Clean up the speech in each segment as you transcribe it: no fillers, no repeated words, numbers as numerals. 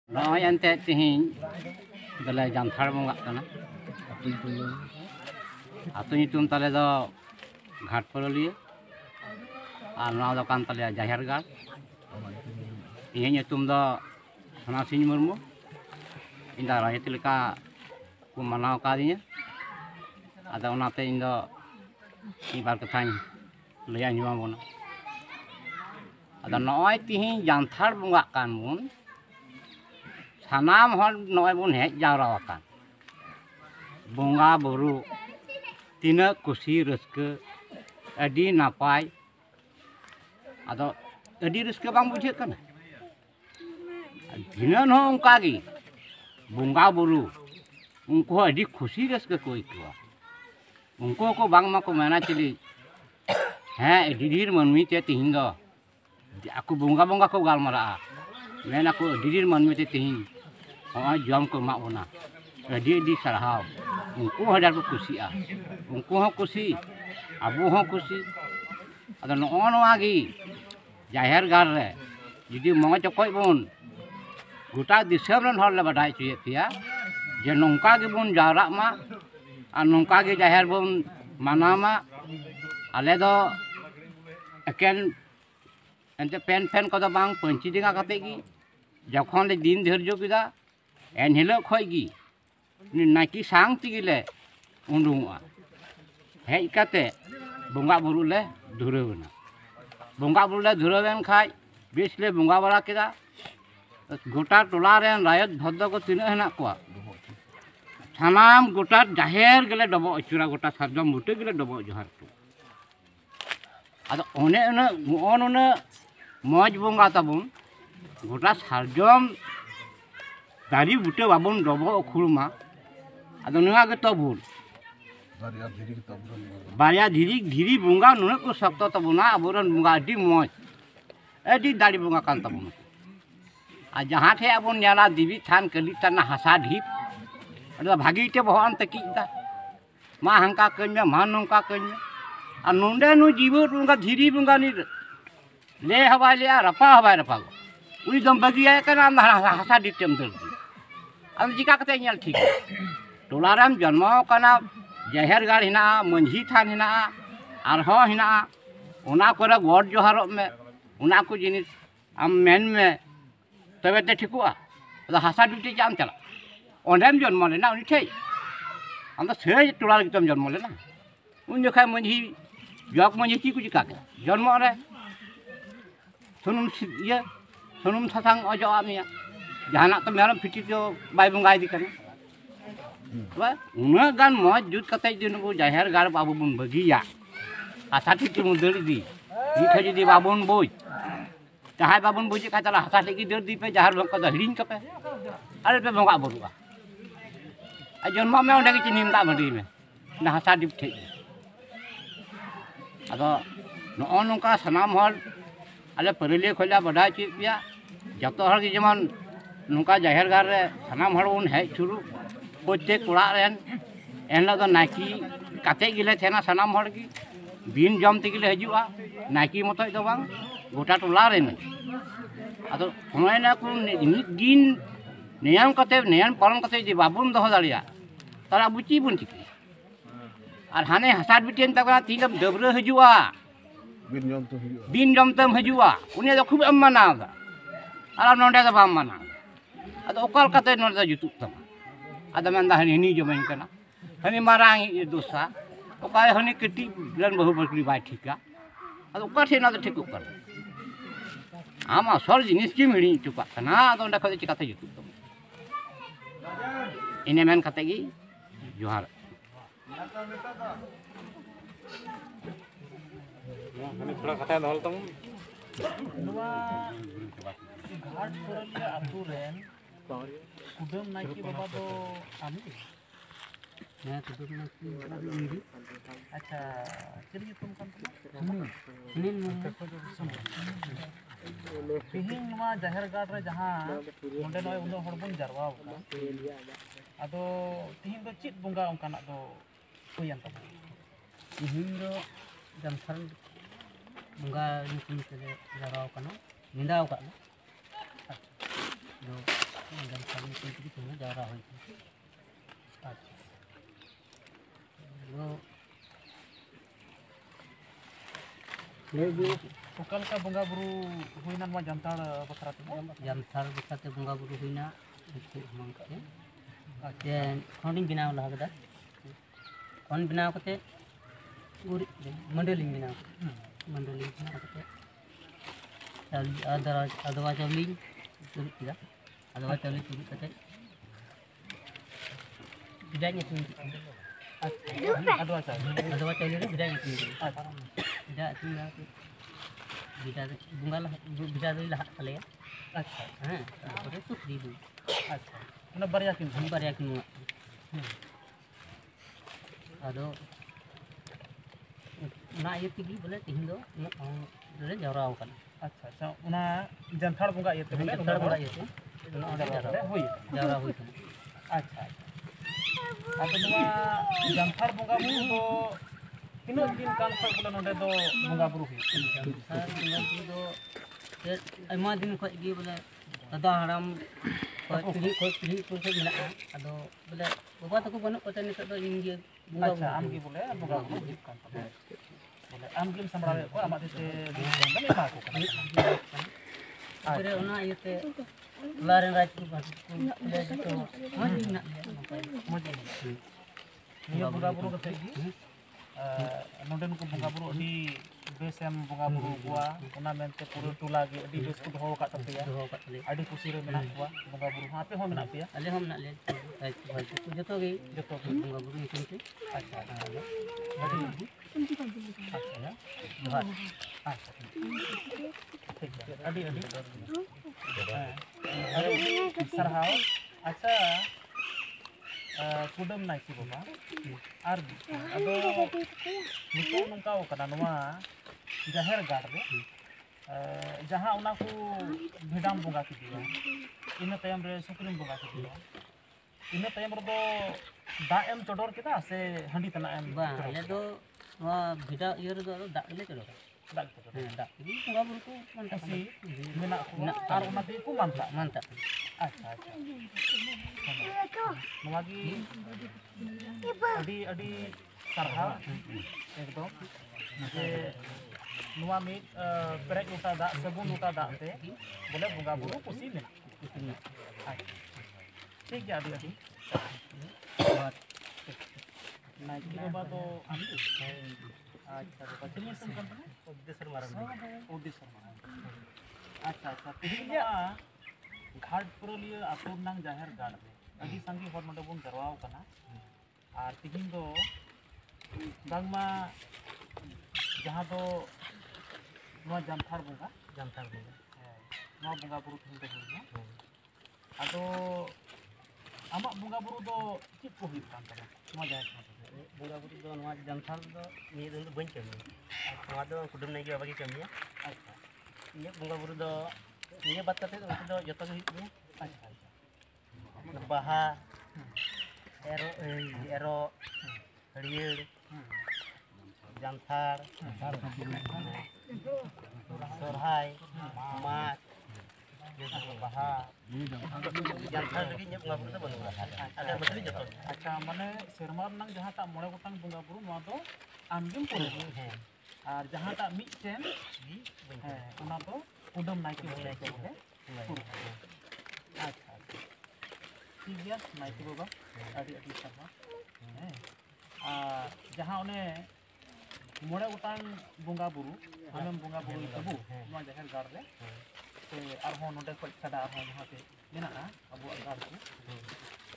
Nói anh tết thì là giảm thar bông gặt na atau nyutum tale do ghat poroli ar naw do kan tale jahar gar iye nyutum do Sana Sini Murmu inda rakyat leka ku manaw kadinya ada onate indo ibar kathany laya nyuma bona ada noy tihi janthar bunga kan mun sanam hor noy bun hej jawra akan bunga buru tina kusi raska adi napai ada adi raska bang bujhe kana dina no ongka gi bunga buru unko adi kusi raska ko ikwa unko ko bang ma ko mena chili didir manmi te tihin do aku bunga ko galmara mena ko didir manmi te tihin jam ko mak bona dia di sarhau unko hadar ko kusi unko ho kusi abu ho kusi ada no agi jahar gar re judi mo chokoi bon gota disam ran hor le badai chuye tia je nongka ge bon jara ma ar nongka ge jahar bon manama ale do eken ente pen ko do bang panchi dinga kate gi jokhon le din dherjo kida en hilo khoi gi ni naki sang tigile undunga hej kate bunga buru le dhurewna bunga buru le dhurewen khai besle bunga bara kida gota tola ren rayot bhoddo ko tina hena ko sanam gota jaher gele dobo achura gota sarjom bute gele dobo johar tu ado one moj bunga tabun gota sarjom dari bute babun dobo khurma ado nunga ge tabun barya dhiri bunga nuna ko sakto tabuna aburan bunga adi moj adi dari bunga kan tabun आ जहाँ थे अब न्याला दिवी थान कली तना हसा ढीप अरे भागी ते भगवान तकी दा मा हंका कन्या मा नंका कन्या आ नोंडे नु जीवो रुंगा धीरी बुंगा नि ले हवा ले रपा उनी दम बगिया कना हसा ढीप तेम दर अब जिका कते न्याल ठीक टोलाराम जन्म कना जहर गाड़ हिना मंझी थान हिना आर हो हिना ओना करे गोड जोहारो में ओना को जिनिस आम मेन में तबे ते ठिकुआ अदा हसा ड्यूटी जाम चला ओंडेम जन्म लेना उनी ठे हम तो से टोला तम जन्म लेना उन जखा मंझी जग मंझी की कुछ काके जन्म रे सुनुम सासांग अजो आमिया जहाना तो मेरम फिटी तो बाय बंगाई दी कने बा उना गान मौज जुत कते दिन को जहर गार बाबू बुन बगिया हसा ठिटी मुदरी दी ठे दी बाबून बोई जहाँ बाबन बुझे का चला हसा लेगी दर दी पे जहाँ लोग का हिड़ीन कपे अरे पे बंगा बरुआ जन्म में उन्हें की निंदा भरी में ना हसा डिप थे अदो नो नौका सनाम हर अले परिले खोला बढ़ा चीज पिया जब तो हर की जमान नौका जहर गार रे सनाम हर उन है शुरू पोते कुड़ा रेन एन तो नाकी काते गिले थे ना सनाम हर की बीन जम ते गिले हजुआ नाकी मतो तो बांग गोटा टोला रे अदो समय ना को दिन नियम कते नियम पालन कते जे बाबुन दह दाड़िया तारा बुची बुन चिकी और हाने हसार बिटेन तकरा तिलम डबरे हजुआ दिन जम तम हजुआ उनी तो खूब अम्माना दा आर नोंडे दा बाम माना अदो ओकल कते नोंडे जुतु तम अदो मन दा हनी जमन कना हनी मारांग दोसा ओकाय हनी कटी लन बहु बकरी बाय ठीका अदो ओका थे ना तो ठीक कर आमा सर जिनिस की मिड़ी चुका ना तो अंडा खदे चिकाते जुतु तम इने मेन कते गी जोहार हने थोड़ा कथा दहल तम नुवा घाट परले आतु रेन कुदम नाकी बाबा तो आमी कुदम नाकी बाबा इंदी अच्छा चलिए तुम कम नील तिहिन नुवा जहर गाड़ रे जहां नोंडे नय उनो हड़बन जरवाव का आदो तिहिन दो चित बुंगा उनकाना दो हुयन तब तिहिन दो जमथर Bunga nyukum te jaraw kana nindaw ka do ᱡᱟᱣᱨᱟ ᱦᱩᱭ ᱠᱟᱱᱟ ᱚᱠᱟ ᱞᱮᱠᱟ ᱵᱚᱸᱜᱟ ᱵᱩᱨᱩ ᱦᱩᱭᱱᱟ ᱱᱚᱣᱟ ᱡᱟᱱᱛᱷᱟᱲ ᱵᱟᱠᱷᱨᱟ ᱛᱮ? ᱡᱟᱱᱛᱷᱟᱲ ᱵᱟᱠᱷᱨᱟᱛᱮ ᱵᱚᱸᱜᱟ ᱵᱩᱨᱩ ᱦᱩᱭᱱᱟ ᱮᱢᱟᱱ ᱠᱟᱛᱮ ᱠᱷᱚᱸᱰᱤᱧ ᱵᱮᱱᱟᱣ ᱞᱟᱦᱟ ᱠᱮᱫᱟ ᱠᱷᱚᱸᱰ ᱵᱮᱱᱟᱣ ᱠᱟᱛᱮ ᱜᱩᱨᱤᱡ ᱢᱟᱹᱰᱟᱹᱞᱤᱧ ᱵᱮᱱᱟᱣ ᱠᱮᱫᱟ ᱢᱟᱹᱰᱟᱹᱞᱤᱧ ᱵᱮᱱᱟᱣ ᱠᱟᱛᱮ ᱟᱫᱣᱟ ᱪᱟᱣᱞᱮᱧ ᱪᱩᱨᱩᱡ ᱠᱮᱫᱟ ᱟᱫᱣᱟ ᱪᱟᱣᱞᱮ ᱪᱩᱨᱩᱡ ᱠᱟᱛᱮ ᱵᱤᱫᱟᱭ ᱧᱩᱛᱩᱢ ᱟᱫᱣᱟ ᱪᱟᱣᱞᱮ ᱨᱮ ᱵᱤᱫᱟᱭ ᱧᱩᱛᱩᱢ ᱵᱤᱫᱟᱭ ᱧᱩᱛᱩᱢ ᱵᱤᱫᱟ ᱵᱚᱸᱜᱟ ᱞᱟᱦᱟ ᱵᱤᱫᱟ ᱫᱚᱭ ᱞᱟᱦᱟᱜ ᱛᱟᱞᱮᱭᱟ ᱦᱮᱸ ᱛᱟᱨᱯᱚᱨᱮ ᱥᱩᱠᱨᱤ ᱫᱩ ᱚᱱᱟ ᱵᱟᱨᱭᱟ ᱠᱤᱱ ᱵᱟᱨᱭᱟ ᱠᱤᱱ ᱵᱚᱸᱜᱟᱜ ᱟᱫᱚ ᱚᱱᱟ ᱤᱭᱟᱹ ᱛᱮᱜᱮ ᱵᱚᱞᱮ ᱛᱮᱦᱮᱧ ᱫᱚ ᱩᱱᱟᱹᱜ ᱨᱮ ᱡᱟᱣᱨᱟ ᱟᱠᱟᱱᱟ ᱚᱱᱟ ᱡᱟᱱᱛᱷᱟᱲ ᱵᱚᱸᱜᱟ ᱤᱭᱟᱹᱛᱮ ᱵᱚᱞᱮ ᱡᱟᱱᱛᱷᱟᱲ ᱵᱚᱸᱜᱟ ᱤᱭᱟᱹᱛᱮ ᱡᱟᱣᱨᱟ ᱦᱩᱭ ᱠᱟᱱᱟ ᱟᱪᱪᱷᱟ ᱟᱫᱚ ᱱᱚᱣᱟ ᱡᱟᱱᱛᱷᱟᱲ ᱵᱚᱸᱜᱟ ᱵᱩᱨᱩ ᱫᱚ ᱛᱤᱱᱟᱹᱜ ᱫᱤᱱ ᱠᱟᱱ ᱠᱷᱚᱡ ᱵᱚᱞᱮ ᱱᱚᱰᱮ ᱫᱚ ᱵᱚᱸᱜᱟ ᱵᱩᱨᱩ ᱦᱩᱭᱩᱜ ᱠᱟᱱᱟ? ᱡᱟᱱᱛᱷᱟᱲ ᱵᱚᱸᱜᱟ ᱵᱩᱨᱩ ᱫᱚ ᱟᱭᱢᱟ ᱫᱤन ᱠᱷᱚᱡ ᱜᱮ ᱵᱚᱞᱮ ᱫᱟᱫᱟ ᱦᱟᱲᱟᱢ ᱯᱤᱲᱦᱤ ᱠᱷᱚᱡ ᱢᱮᱱᱟᱜᱼᱟ ᱟᱫᱚ ᱵᱚᱞᱮ ᱵᱟᱵᱟ ᱛᱟᱠᱚ ᱵᱟᱹᱱᱩᱜ ᱠᱚᱛᱮ ᱱᱤᱛᱚᱜ ᱫᱚ ᱤᱧ ᱜᱮ ᱵᱚᱸᱜᱟ ᱵᱩᱨᱩ ᱟᱢᱜᱮ ᱵᱚᱞᱮ ᱵᱚᱸᱜᱟ ᱵᱩᱨᱩ ᱦᱩᱭᱩᱜ ᱠᱟᱱ ᱛᱟᱢᱟ ᱵᱚᱞᱮ ᱟᱢᱜᱮᱢ ᱥᱟᱢᱵᱲᱟᱣᱮᱫ ᱠᱚᱣᱟ ᱟᱢᱟᱜ ᱛᱮ ᱮᱢᱟ ᱠᱚ ᱠᱟᱱᱟ ᱛᱟᱨᱯᱚᱨᱮ ᱚᱱᱟ ᱤᱭᱟᱹᱛᱮ ᱴᱚᱞᱟ ᱨᱮᱱ ᱨᱟᱡᱽ ᱠᱚ ᱵᱚᱞᱮ ᱡᱚᱛᱚ ᱢᱚᱡᱽ ᱜᱮ ᱢᱮᱱᱟᱜ ᱞᱮᱭᱟ ᱱᱟᱯᱟᱭ ᱢᱚᱡᱽ ᱱᱤᱭᱟᱹ ᱵᱚᱸᱜᱟ ᱵᱩᱨᱩ ᱠᱟᱛᱮ ᱜᱮ ᱱᱚᱰᱮᱱ ᱠᱚ ᱵᱚᱸᱜᱟ ᱵᱩᱨᱩ ᱟᱹᱰᱤ ᱵᱮᱥᱮᱢ ᱵᱚᱸᱜᱟ ᱵᱩᱨᱩ ᱠᱚᱣᱟ ᱚᱱᱟ ᱢᱮᱱᱛᱮ ᱯᱩᱨᱟᱹ ᱴᱚᱞᱟ ᱜᱮ ᱟᱹᱰᱤ ᱵᱮᱥ ᱠᱚ ᱫᱚᱦᱚ ᱟᱠᱟᱫ ᱛᱟᱯᱮᱭᱟ ᱟᱹᱰᱤ ᱠᱩᱥᱤ ᱨᱮ ᱢᱮᱱᱟᱜ ᱠᱚᱣᱟ ᱵᱚᱸᱜᱟ ᱵᱩᱨᱩ ᱦᱚᱸ ᱟᱯᱮ ᱦᱚᱸ ᱢᱮᱱᱟᱜ ᱯᱮᱭᱟ ᱟᱞᱮ ᱦᱚᱸ ᱢᱮᱱᱟᱜ ᱞᱮᱭᱟ ᱡᱚᱛᱚ ᱜᱮ ᱵᱚᱸᱜᱟ ᱵᱩᱨᱩ ᱧᱩᱛᱩᱢ ᱛᱮ ᱡᱚᱦᱟᱨ ᱟᱹᱰᱤ ᱥᱟᱨᱦᱟᱣ ᱟᱪᱪᱷᱟ ᱠᱩᱰᱟᱹᱢ ᱱᱟᱭᱠᱮ ᱵᱟᱵᱟ ᱟᱨ ᱟᱫᱚ ᱱᱤᱛᱚᱜ ᱱᱚᱝᱠᱟᱣ ᱠᱟᱱᱟ ᱱᱚᱣᱟ ᱡᱟᱦᱮᱨ ᱜᱟᱲ ᱨᱮ ᱡᱟᱦᱟᱸ ᱚᱱᱟ ᱠᱚ ᱵᱷᱮᱰᱟᱢ ᱵᱚᱸᱜᱟ ᱠᱮᱫᱮᱭᱟ ᱤᱱᱟᱹ ᱛᱟᱭᱚᱢ ᱨᱮ ᱥᱩᱠᱨᱤᱢ ᱵᱚᱸᱜᱟ ᱠᱮᱫᱮᱭᱟ ᱤᱱᱟᱹ ᱛᱟᱭᱚᱢ ᱨᱮᱫᱚ ᱫᱟᱜ ᱮᱢ ᱪᱚᱰᱚᱨ ᱠᱮᱫᱟ ᱥᱮ ᱦᱟᱺᱰᱤ ᱛᱟᱱᱟᱜ ᱮᱢ ᱵᱟᱝ ᱟᱞᱮ ᱫᱚ ᱱᱚᱣᱟ ᱵᱷᱮᱰᱟ ᱤᱭᱟᱹ ᱨᱮᱫᱚ ᱫᱟᱜ ᱜᱮᱞᱮ ᱪᱚᱰᱚᱨᱟ ᱫᱟᱜ ᱫᱟᱜ ᱛᱮᱜᱮ ᱵᱚᱸᱜᱟ ᱵᱩᱨᱩ ᱠᱚ ᱢᱟᱱᱛᱟᱜ ᱠᱩᱥᱤ ᱢᱮᱱᱟᱜ ᱠᱚᱣᱟ ᱟᱨ ᱚᱱᱟ ᱛᱮᱜᱮ ᱠᱚ ᱢᱟᱱᱛᱟᱜ ᱟᱪᱪᱷᱟ ᱱᱚᱣᱟ ᱜᱮ ᱟᱹᱰᱤ ᱥᱟᱨᱦᱟᱣ ᱮᱠᱫᱚᱢ ᱡᱮ ᱱᱚᱣᱟ ᱢᱤᱫ ᱯᱮᱨᱮᱡ ᱞᱚᱴᱟ ᱫᱟᱜ ᱥᱟᱹᱜᱩᱱ ᱞᱚᱴᱟ ᱫᱟᱜ ᱛᱮ ᱵᱚᱞᱮ ᱵᱚᱸᱜᱟ ᱵᱩᱨᱩ ᱠᱩᱥᱤ ᱢᱮᱱᱟᱜ ᱴᱷᱤक ᱜᱮᱭᱟ ᱟᱹᱰᱤ नायकी बाबा तो अच्छा बाबा चलिए सुन कर उद्देश्य मारा अच्छा तेहन घाट पुरुलिया आतुर नांग जाहेर गाड़ रे अभी संगी हर नोडे बुन जरवाव कना और तेहन दो बांगमा जहां दो नवा जानथार बोंगा नवा बोंगा बुरु तेहन दो हुइना आदो आमा बोंगा बुरु दो चित को हुइक कान तमा नवा जाहेर बोंगा बुरु दो नवा जानथार दो निये दिन दो बइन कमिया नवा दो कुडुम नायके बाबा की कमिया अच्छा निये बोंगा बुरु दो निये बात करते उनको दो जतो के हुइक गया अच्छा बाहा एरो हरियर जानथार सोरहाय माग बाहा जानथार लगी ने बोंगा बुरु दो बनुआ आदा बदली जतो अच्छा माने सेरमा नंग जहां ता मोड़े गोटांग बोंगा बुरु नवा दो आमगिम पुरु है और जहां ता मिटटेन है ओना दो कुडम नायके बोले के बोले अच्छा ठीक गया नायके बाबा अड़ी सामा है जहां ओने मोड़े गोटांग बोंगा बुरु आमेम बोंगा बुरु तबु नवा जहर गाड़ रे से आरहों नोडे खoj छाड़ा आरहों जहां पे मेना अबु गाड़ को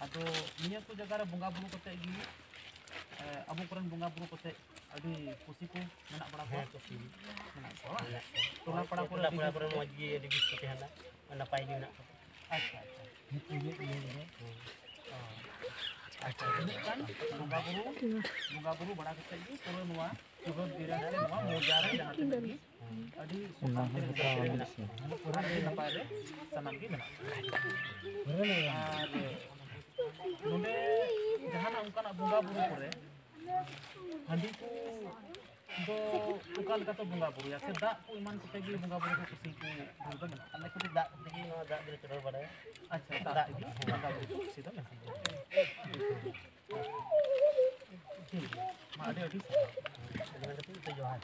आदो निया को जगह रे बोंगा बुरु कते गी अबु करन बोंगा बुरु कते अभी खुशी को मेना बड़ा को खुशी मेना को टोला पड़ा को मौज गे अभी बिस को तेहना नपाय गे मेना अच्छा अच्छा बोंगा बुरु बड़ा कते गी पूरा नवा सुगम दिरा से नवा मोजा रे जहां ते गी अभी सुना पूरा ले नपाय रे सनम गी मेना नोडे जहां उनका बोंगा बुरु करे हांडी को do uka lekat bunga buru ya sedak ku iman kita gi bunga buru ku kusi ku do men Anak ko tidak tinggi no dak dire cedor pada. acha tak gi bunga buru ku kusi do men ma ada di Dengan itu johan.